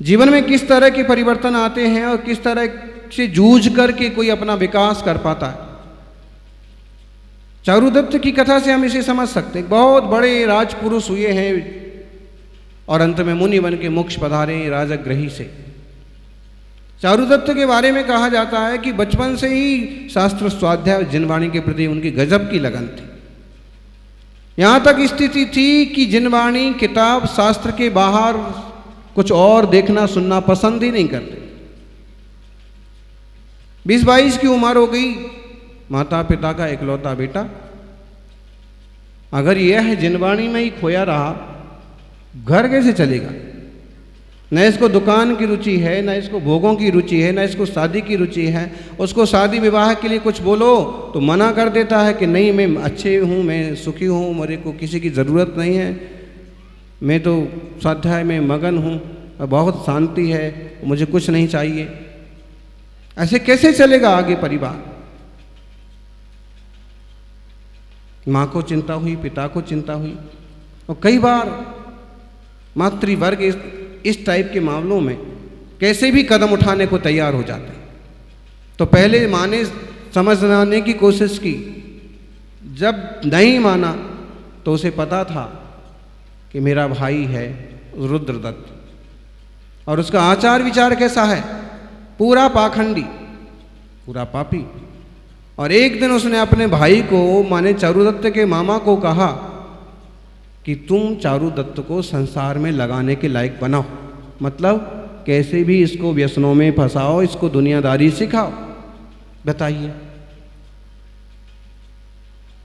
जीवन में किस तरह के परिवर्तन आते हैं और किस तरह से जूझ करके कोई अपना विकास कर पाता है। चारुदत्त की कथा से हम इसे समझ सकते हैं। बहुत बड़े राजपुरुष हुए हैं और अंत में मुनि बन के मोक्ष पधारे राजगृही से। चारुदत्त के बारे में कहा जाता है कि बचपन से ही शास्त्र स्वाध्याय जिनवाणी के प्रति उनकी गजब की लगन थी। यहां तक स्थिति थी कि जिनवाणी किताब शास्त्र के बाहर कुछ और देखना सुनना पसंद ही नहीं करते। 20-22 की उम्र हो गई, माता पिता का इकलौता बेटा, अगर यह जिनवाणी में ही खोया रहा घर कैसे चलेगा। न इसको दुकान की रुचि है, न इसको भोगों की रुचि है, न इसको शादी की रुचि है। उसको शादी विवाह के लिए कुछ बोलो तो मना कर देता है कि नहीं, मैं अच्छे हूँ, मैं सुखी हूँ, मेरे को किसी की ज़रूरत नहीं है, मैं तो स्वाध्याय में मगन हूँ और बहुत शांति है, मुझे कुछ नहीं चाहिए। ऐसे कैसे चलेगा आगे परिवार। माँ को चिंता हुई, पिता को चिंता हुई और कई बार मातृवर्ग इस टाइप के मामलों में कैसे भी कदम उठाने को तैयार हो जाते हैं। तो पहले माँ ने समझाने की कोशिश की, जब नहीं माना तो उसे पता था कि मेरा भाई है रुद्रदत्त और उसका आचार विचार कैसा है, पूरा पाखंडी, पूरा पापी। और एक दिन उसने अपने भाई को, माने चारुदत्त के मामा को कहा कि तुम चारुदत्त को संसार में लगाने के लायक बनाओ, मतलब कैसे भी इसको व्यसनों में फंसाओ, इसको दुनियादारी सिखाओ। बताइए,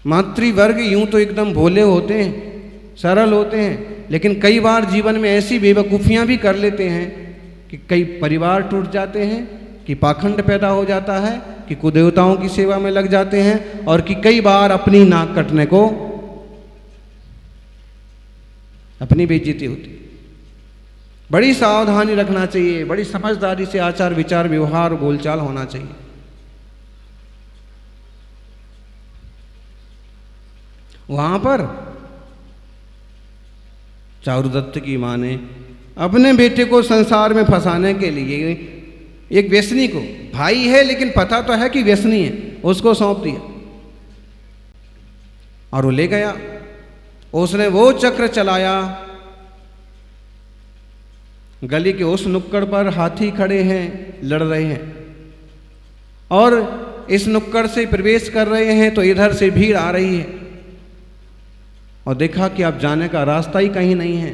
मातृवर्ग यूं तो एकदम भोले होते हैं, सरल होते हैं, लेकिन कई बार जीवन में ऐसी बेवकूफ़ियाँ भी कर लेते हैं कि कई परिवार टूट जाते हैं, कि पाखंड पैदा हो जाता है, कि कुदेवताओं की सेवा में लग जाते हैं और कि कई बार अपनी नाक कटने को अपनी बेइज्जती होती। बड़ी सावधानी रखना चाहिए, बड़ी समझदारी से आचार विचार व्यवहार बोलचाल होना चाहिए। वहां पर चारुदत्त की माँ ने अपने बेटे को संसार में फंसाने के लिए एक व्यसनी को, भाई है लेकिन पता तो है कि व्यसनी है, उसको सौंप दिया और वो ले गया। उसने वो चक्र चलाया, गली के उस नुक्कड़ पर हाथी खड़े हैं, लड़ रहे हैं और इस नुक्कड़ से प्रवेश कर रहे हैं तो इधर से भीड़ आ रही है और देखा कि अब जाने का रास्ता ही कहीं नहीं है।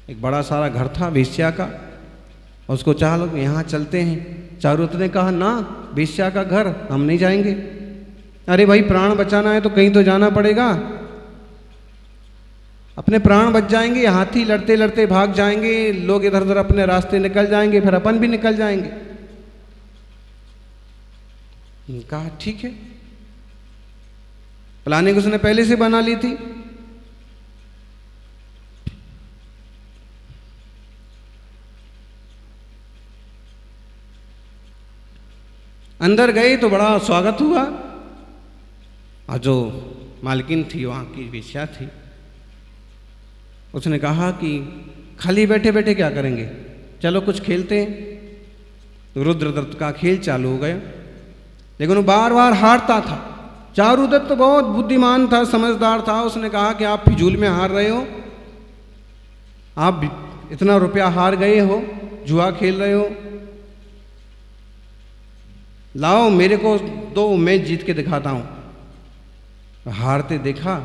एक बड़ा सारा घर था वेश्या का, उसको चाह लो यहाँ चलते हैं। चारुदत्त ने कहा ना, वेश्या का घर हम नहीं जाएंगे। अरे भाई, प्राण बचाना है तो कहीं तो जाना पड़ेगा, अपने प्राण बच जाएंगे, हाथी लड़ते लड़ते भाग जाएंगे, लोग इधर उधर अपने रास्ते निकल जाएंगे, फिर अपन भी निकल जाएंगे। कहा ठीक है, प्लानिंग उसने पहले से बना ली थी। अंदर गए तो बड़ा स्वागत हुआ और जो मालकिन थी वहाँ की वेश्या थी, उसने कहा कि खाली बैठे बैठे क्या करेंगे, चलो कुछ खेलते हैं। रुद्रदत्त का खेल चालू हो गया, लेकिन वो बार बार हारता था। चारुदत्त बहुत बुद्धिमान था, समझदार था। उसने कहा कि आप फिजूल में हार रहे हो, आप इतना रुपया हार गए हो, जुआ खेल रहे हो, लाओ मेरे को दो, मैं जीत के दिखाता हूं। हारते देखा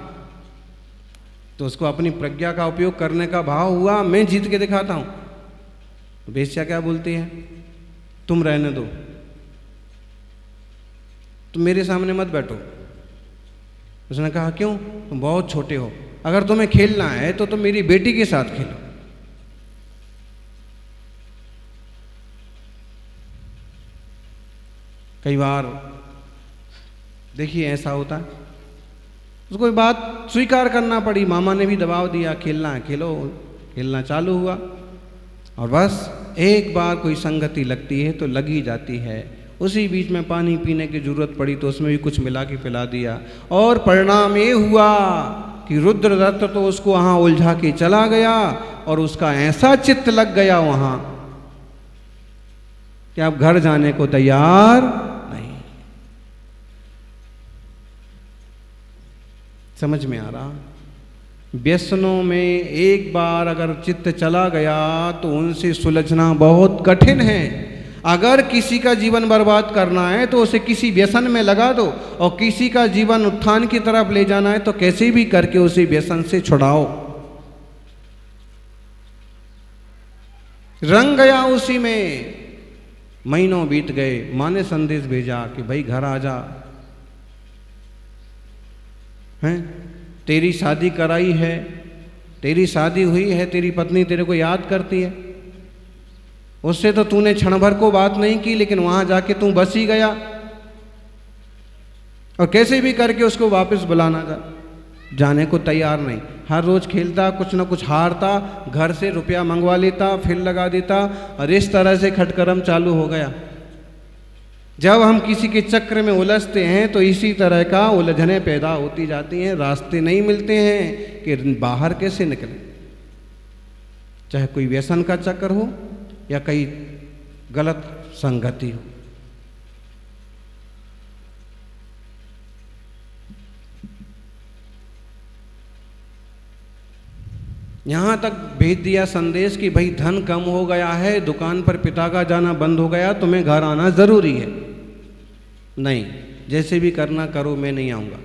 तो उसको अपनी प्रज्ञा का उपयोग करने का भाव हुआ, मैं जीत के दिखाता हूं। वेश्या क्या बोलती है, तुम रहने दो, तुम मेरे सामने मत बैठो। उसने कहा क्यों, तुम बहुत छोटे हो, अगर तुम्हें खेलना है तो तुम मेरी बेटी के साथ खेलो। कई बार देखिए ऐसा होता है, उसको बात स्वीकार करना पड़ी, मामा ने भी दबाव दिया, खेलना है खेलो, खेलना चालू हुआ और बस एक बार कोई संगति लगती है तो लगी जाती है। उसी बीच में पानी पीने की जरूरत पड़ी तो उसमें भी कुछ मिला के पिला दिया, और परिणाम ये हुआ कि रुद्रदत्त तो उसको वहाँ उलझा के चला गया और उसका ऐसा चित्त लग गया वहाँ कि अब घर जाने को तैयार नहीं। समझ में आ रहा? व्यसनों में एक बार अगर चित्त चला गया तो उनसे सुलझना बहुत कठिन है। अगर किसी का जीवन बर्बाद करना है तो उसे किसी व्यसन में लगा दो, और किसी का जीवन उत्थान की तरफ ले जाना है तो कैसे भी करके उसे व्यसन से छुड़ाओ। रंग गया उसी में। महीनों बीत गए, माँ ने संदेश भेजा कि भाई घर आ जा, हैं तेरी शादी कराई है, तेरी शादी हुई है, तेरी पत्नी तेरे को याद करती है। उससे तो तूने क्षण भर को बात नहीं की, लेकिन वहां जाके तू बस ही गया, और कैसे भी करके उसको वापस बुलाना जाने को तैयार नहीं। हर रोज खेलता, कुछ ना कुछ हारता, घर से रुपया मंगवा लेता, फिर लगा देता, और इस तरह से खटकरम चालू हो गया। जब हम किसी के चक्र में उलझते हैं तो इसी तरह का उलझने पैदा होती जाती हैं, रास्ते नहीं मिलते हैं कि बाहर कैसे निकले। चाहे कोई व्यसन का चक्कर हो या कहीं गलत संगति हो। यहाँ तक भेज दिया संदेश कि भाई धन कम हो गया है, दुकान पर पिता का जाना बंद हो गया, तुम्हें घर आना ज़रूरी है। नहीं, जैसे भी करना करो, मैं नहीं आऊँगा।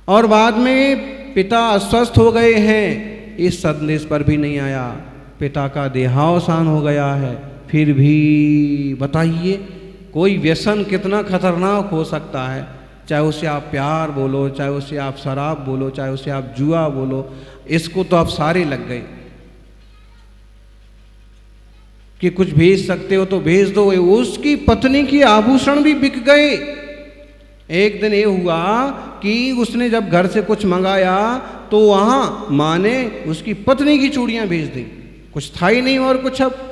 और बाद में पिता अस्वस्थ हो गए हैं, इस संदेश पर भी नहीं आया। पिता का देहावसान हो गया है। फिर भी बताइए, कोई व्यसन कितना खतरनाक हो सकता है। चाहे उसे आप प्यार बोलो, चाहे उसे आप शराब बोलो, चाहे उसे आप जुआ बोलो, इसको तो आप सारे लग गए कि कुछ भेज सकते हो तो भेज दो। उसकी पत्नी की आभूषण भी बिक गए। एक दिन ये हुआ कि उसने जब घर से कुछ मंगाया तो वहां माँ ने उसकी पत्नी की चूड़ियां भेज दी। कुछ था ही नहीं और कुछ। अब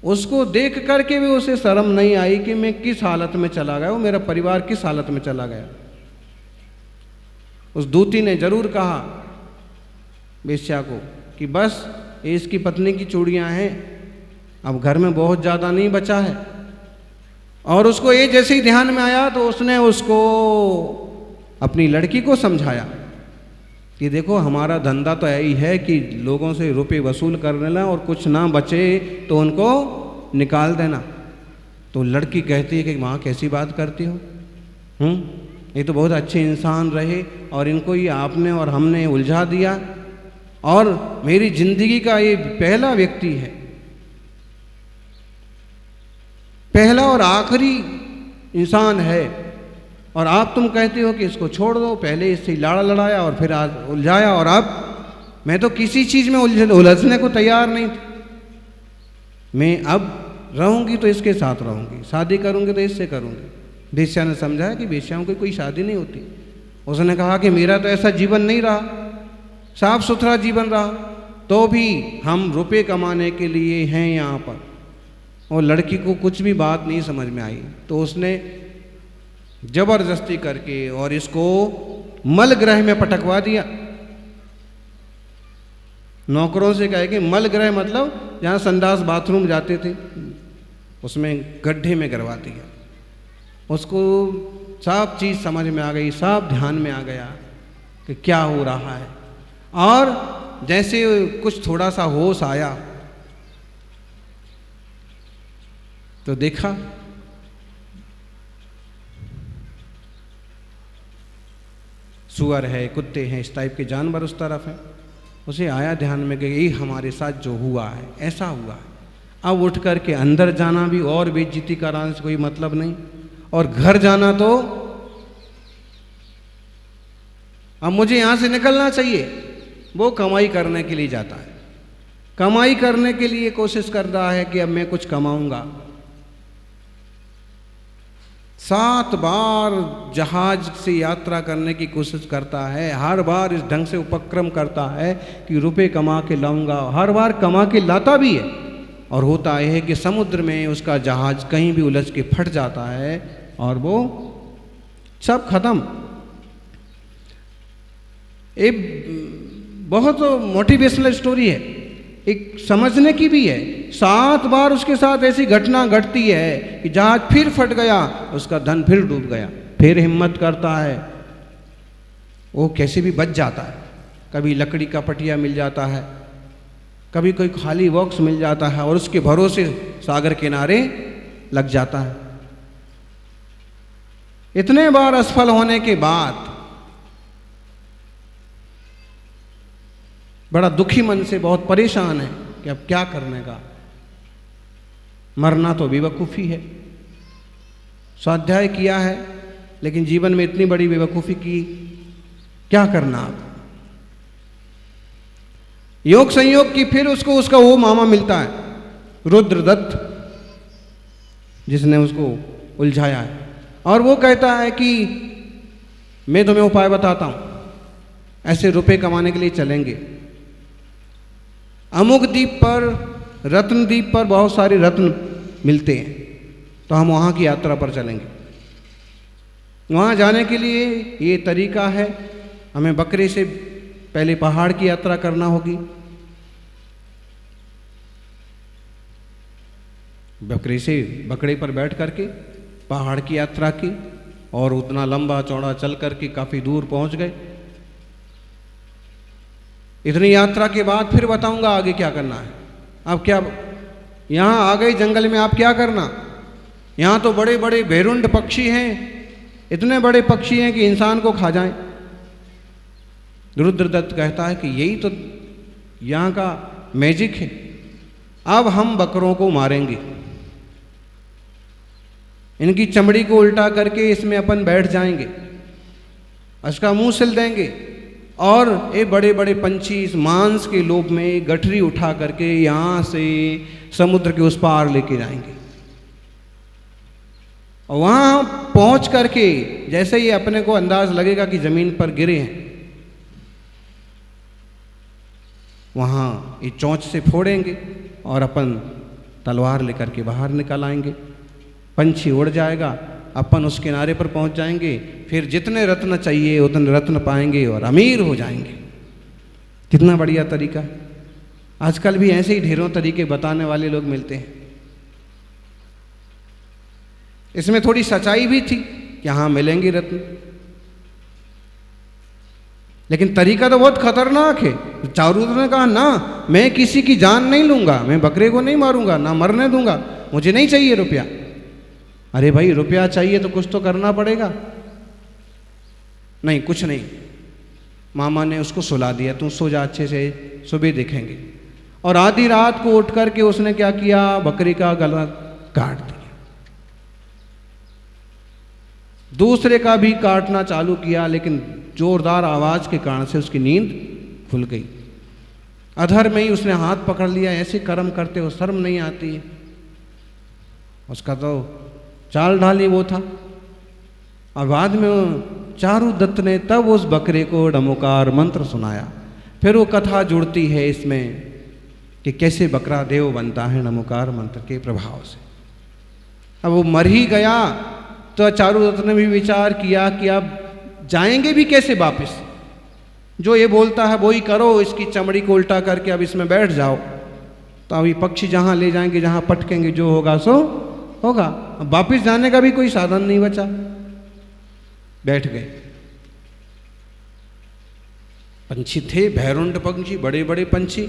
उसको देख करके भी उसे शर्म नहीं आई कि मैं किस हालत में चला गया, वो मेरा परिवार किस हालत में चला गया। उस दूती ने जरूर कहा वेश्या को कि बस इसकी पत्नी की चूड़ियां हैं, अब घर में बहुत ज़्यादा नहीं बचा है। और उसको ये जैसे ही ध्यान में आया तो उसने उसको अपनी लड़की को समझाया कि देखो, हमारा धंधा तो यही है कि लोगों से रुपए वसूल कर लेना और कुछ ना बचे तो उनको निकाल देना। तो लड़की कहती है कि माँ कैसी बात करती हो, ये तो बहुत अच्छे इंसान रहे और इनको ये आपने और हमने उलझा दिया, और मेरी जिंदगी का ये पहला व्यक्ति है, पहला और आखिरी इंसान है, और आप तुम कहते हो कि इसको छोड़ दो। पहले इससे लाड़ा लड़ाया और फिर आज उलझाया, और अब मैं तो किसी चीज़ में उलझने को तैयार नहीं थी। मैं अब रहूंगी तो इसके साथ रहूंगी, शादी करूंगी तो इससे करूंगी। वेश्या ने समझाया कि वेश्याओं की कोई शादी नहीं होती। उसने कहा कि मेरा तो ऐसा जीवन नहीं रहा, साफ सुथरा जीवन रहा, तो भी हम रुपए कमाने के लिए हैं यहाँ पर। और लड़की को कुछ भी बात नहीं समझ में आई, तो उसने जबरदस्ती करके और इसको मल गृह में पटकवा दिया। नौकरों से कहे कि मल गृह मतलब जहाँ संडास बाथरूम जाते थे, उसमें गड्ढे में गिरवा दिया। उसको सब चीज़ समझ में आ गई, सब ध्यान में आ गया कि क्या हो रहा है। और जैसे कुछ थोड़ा सा होश आया तो देखा सुअर है, कुत्ते हैं, इस टाइप के जानवर उस तरफ हैं। उसे आया ध्यान में कि ये हमारे साथ जो हुआ है ऐसा हुआ है। अब उठ कर के अंदर जाना भी और बेइज्जती कराने से कोई मतलब नहीं, और घर जाना तो अब मुझे यहाँ से निकलना चाहिए। वो कमाई करने के लिए जाता है, कमाई करने के लिए कोशिश कर रहा है कि अब मैं कुछ कमाऊंगा। 7 बार जहाज से यात्रा करने की कोशिश करता है, हर बार इस ढंग से उपक्रम करता है कि रुपए कमा के लाऊंगा। हर बार कमा के लाता भी है, और होता यह है कि समुद्र में उसका जहाज कहीं भी उलझ के फट जाता है और वो सब खत्म। एक बहुत मोटिवेशनल स्टोरी है, एक समझने की भी है। 7 बार उसके साथ ऐसी घटना घटती है कि जहाज फिर फट गया, उसका धन फिर डूब गया, फिर हिम्मत करता है, वो कैसे भी बच जाता है। कभी लकड़ी का पटिया मिल जाता है, कभी कोई खाली बॉक्स मिल जाता है और उसके भरोसे सागर किनारे लग जाता है। इतने बार असफल होने के बाद बड़ा दुखी मन से बहुत परेशान है कि अब क्या करने का, मरना तो बेवकूफ़ी है। स्वाध्याय किया है लेकिन जीवन में इतनी बड़ी बेवकूफ़ी की, क्या करना अब। योग संयोग की फिर उसको उसका वो मामा मिलता है रुद्रदत्त, जिसने उसको उलझाया है, और वो कहता है कि मैं तुम्हें उपाय बताता हूं, ऐसे रुपए कमाने के लिए चलेंगे। अमुक द्वीप पर, रत्न द्वीप पर बहुत सारे रत्न मिलते हैं, तो हम वहाँ की यात्रा पर चलेंगे। वहाँ जाने के लिए ये तरीका है, हमें बकरे से पहले पहाड़ की यात्रा करना होगी। बकरे पर बैठ करके पहाड़ की यात्रा की और उतना लंबा चौड़ा चल करके काफ़ी दूर पहुँच गए। इतनी यात्रा के बाद फिर बताऊंगा आगे क्या करना है। अब क्या, यहाँ आ गए जंगल में, आप क्या करना। यहाँ तो बड़े बड़े भेरुंड पक्षी हैं, इतने बड़े पक्षी हैं कि इंसान को खा जाएं। रुद्रदत्त कहता है कि यही तो यहाँ का मैजिक है, अब हम बकरों को मारेंगे, इनकी चमड़ी को उल्टा करके इसमें अपन बैठ जाएंगे, इसका मुंह सिल देंगे और ये बड़े बड़े पंछी इस मांस के लोभ में गठरी उठा करके यहाँ से समुद्र के उस पार लेके जाएंगे। और वहाँ पहुँच करके जैसे ही अपने को अंदाज लगेगा कि ज़मीन पर गिरे हैं, वहाँ ये चोंच से फोड़ेंगे और अपन तलवार लेकर के बाहर निकल आएंगे। पंछी उड़ जाएगा, अपन उस किनारे पर पहुंच जाएंगे, फिर जितने रत्न चाहिए उतने रत्न पाएंगे और अमीर हो जाएंगे। कितना बढ़िया तरीका है। आजकल भी ऐसे ही ढेरों तरीके बताने वाले लोग मिलते हैं। इसमें थोड़ी सच्चाई भी थी कि हाँ मिलेंगे रत्न, लेकिन तरीका तो बहुत खतरनाक है। चारुदत्त ने कहा ना, मैं किसी की जान नहीं लूंगा, मैं बकरे को नहीं मारूंगा, ना मरने दूंगा, मुझे नहीं चाहिए रुपया। अरे भाई रुपया चाहिए तो कुछ तो करना पड़ेगा। नहीं, कुछ नहीं। मामा ने उसको सुला दिया, तू सो जा अच्छे से, सुबह देखेंगे। और आधी रात को उठ करके उसने क्या किया, बकरी का गला काट दिया। दूसरे का भी काटना चालू किया, लेकिन जोरदार आवाज के कारण से उसकी नींद खुल गई। अधर में ही उसने हाथ पकड़ लिया। ऐसे कर्म करते हो शर्म नहीं आती है। उसका तो चाल ढाली वो था। और बाद में चारुदत्त ने तब उस बकरे को डमोकार मंत्र सुनाया। फिर वो कथा जुड़ती है इसमें कि कैसे बकरा देव बनता है नमोकार मंत्र के प्रभाव से। अब वो मर ही गया तो चारुदत्त ने भी विचार किया कि अब जाएंगे भी कैसे वापस। जो ये बोलता है वो ही करो, इसकी चमड़ी को उल्टा करके अब इसमें बैठ जाओ, तो अभी पक्षी जहाँ ले जाएंगे, जहाँ पटकेंगे, जो होगा सो होगा। अब वापस जाने का भी कोई साधन नहीं बचा। बैठ गए। पंछी थे, भैरुंड पंछी, बड़े बड़े पंछी,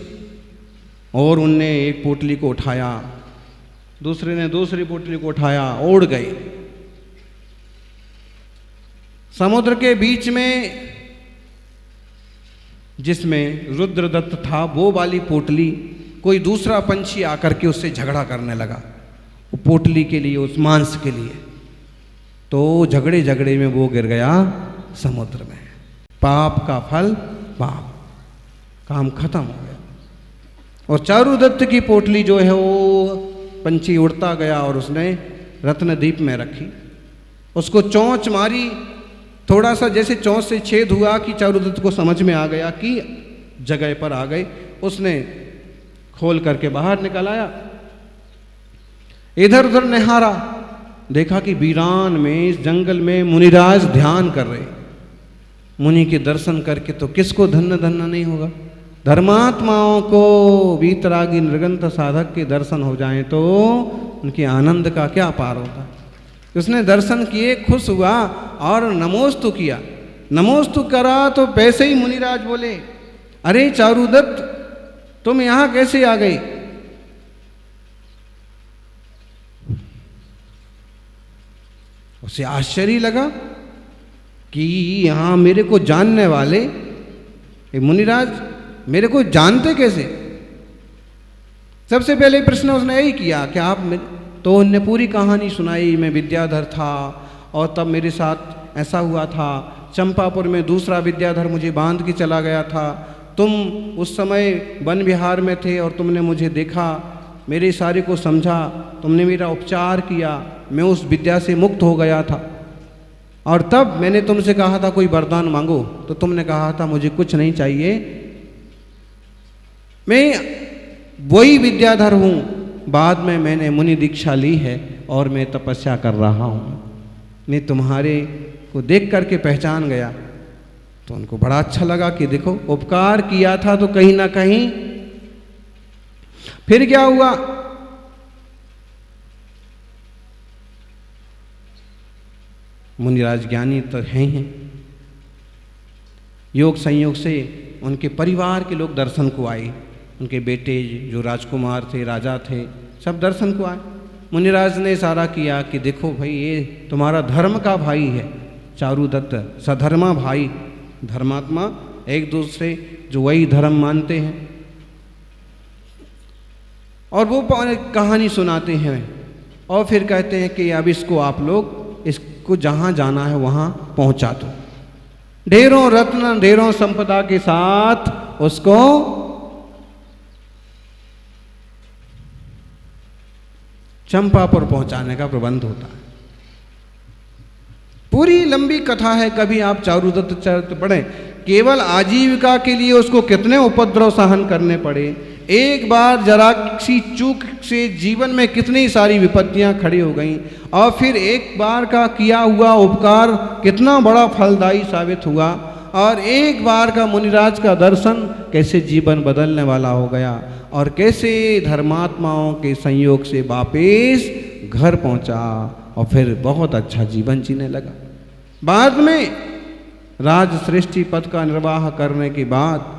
और उनने एक पोटली को उठाया, दूसरे ने दूसरी पोटली को उठाया, उड़ गए। समुद्र के बीच में जिसमें रुद्रदत्त था, वो वाली पोटली कोई दूसरा पंछी आकर के उससे झगड़ा करने लगा, वो पोटली के लिए, उस मांस के लिए। तो झगड़े झगड़े में वो गिर गया समुद्र में। पाप का फल पाप, काम खत्म हो गया। और चारुदत्त की पोटली जो है वो पंछी उड़ता गया और उसने रत्नद्वीप में रखी। उसको चोंच मारी, थोड़ा सा जैसे चोंच से छेद हुआ कि चारुदत्त को समझ में आ गया कि जगह पर आ गए। उसने खोल करके बाहर निकल आया इधर उधर निहारा, देखा कि वीरान में इस जंगल में मुनिराज ध्यान कर रहे। मुनि के दर्शन करके तो किसको धन्य धन्य नहीं होगा। धर्मात्माओं को वीतरागी निर्गंत साधक के दर्शन हो जाएं तो उनके आनंद का क्या पार होता है। उसने दर्शन किए, खुश हुआ और नमोस्तु किया। नमोस्तु करा तो पैसे ही मुनिराज बोले, अरे चारुदत्त तुम यहां कैसे आ गए। उसे आश्चर्य लगा कि यहाँ मेरे को जानने वाले मुनिराज मेरे को जानते कैसे। सबसे पहले प्रश्न उसने यही किया कि आप, तो उनने पूरी कहानी सुनाई। मैं विद्याधर था और तब मेरे साथ ऐसा हुआ था, चंपापुर में दूसरा विद्याधर मुझे बांध के चला गया था, तुम उस समय वन विहार में थे और तुमने मुझे देखा, मेरे इशारे को समझा, तुमने मेरा उपचार किया, मैं उस विद्या से मुक्त हो गया था और तब मैंने तुमसे कहा था कोई वरदान मांगो, तो तुमने कहा था मुझे कुछ नहीं चाहिए, मैं वही विद्याधर हूँ, बाद में मैंने मुनि दीक्षा ली है और मैं तपस्या कर रहा हूँ। मैं तुम्हारे को देख करके पहचान गया। तो उनको बड़ा अच्छा लगा कि देखो उपकार किया था तो कहीं ना कहीं। फिर क्या हुआ, मुनिराज ज्ञानी तो हैं ही, योग संयोग से उनके परिवार के लोग दर्शन को आए। उनके बेटे जो राजकुमार थे, राजा थे, सब दर्शन को आए। मुनिराज ने इशारा किया कि देखो भाई ये तुम्हारा धर्म का भाई है चारुदत्त, सधर्मा भाई, धर्मात्मा एक दूसरे जो वही धर्म मानते हैं। और वो कहानी सुनाते हैं और फिर कहते हैं कि अब इसको आप लोग इसको जहाँ जाना है वहाँ पहुँचा दो। ढेरों रत्न ढेरों संपदा के साथ उसको चंपापुर पहुंचाने का प्रबंध होता है। पूरी लंबी कथा है, कभी आप चारुदत्त चरित्र पढ़ें। केवल आजीविका के लिए उसको कितने उपद्रव सहन करने पड़े, एक बार जरा सी चूक से जीवन में कितनी सारी विपत्तियां खड़ी हो गईं और फिर एक बार का किया हुआ उपकार कितना बड़ा फलदायी साबित हुआ और एक बार का मुनिराज का दर्शन कैसे जीवन बदलने वाला हो गया और कैसे धर्मात्माओं के संयोग से वापिस घर पहुंचा और फिर बहुत अच्छा जीवन जीने लगा। बाद में राज सृष्टि पद का निर्वाह करने के बाद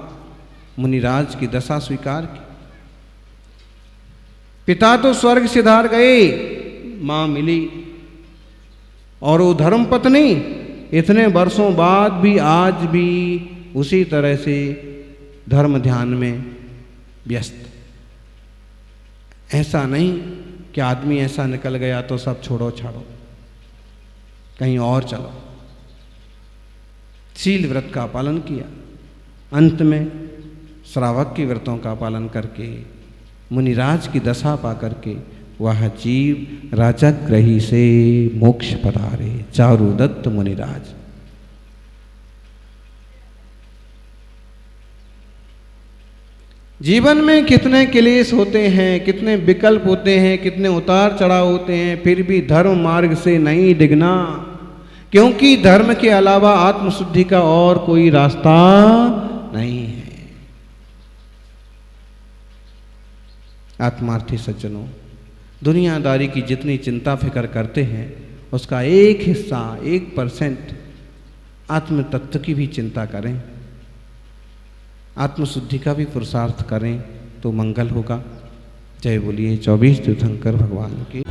मुनिराज की दशा स्वीकार की। पिता तो स्वर्ग सिधार गए, मां मिली और वो धर्म पत्नी इतने वर्षों बाद भी आज भी उसी तरह से धर्म ध्यान में व्यस्त। ऐसा नहीं कि आदमी ऐसा निकल गया तो सब छोड़ो छाड़ो, कहीं और चलो। शील व्रत का पालन किया, अंत में श्रावक के व्रतों का पालन करके मुनिराज की दशा पा करके वह जीव राजगृही से मोक्ष पधारे चारुदत्त मुनिराज। जीवन में कितने क्लेश होते हैं, कितने विकल्प होते हैं, कितने उतार चढ़ाव होते हैं, फिर भी धर्म मार्ग से नहीं डिगना, क्योंकि धर्म के अलावा आत्मशुद्धि का और कोई रास्ता नहीं है। आत्मार्थी सज्जनों, दुनियादारी की जितनी चिंता फिक्र करते हैं उसका एक हिस्सा 1% आत्म तत्व की भी चिंता करें, आत्मशुद्धि का भी पुरुषार्थ करें तो मंगल होगा। जय बोलिए 24 तीर्थंकर भगवान की।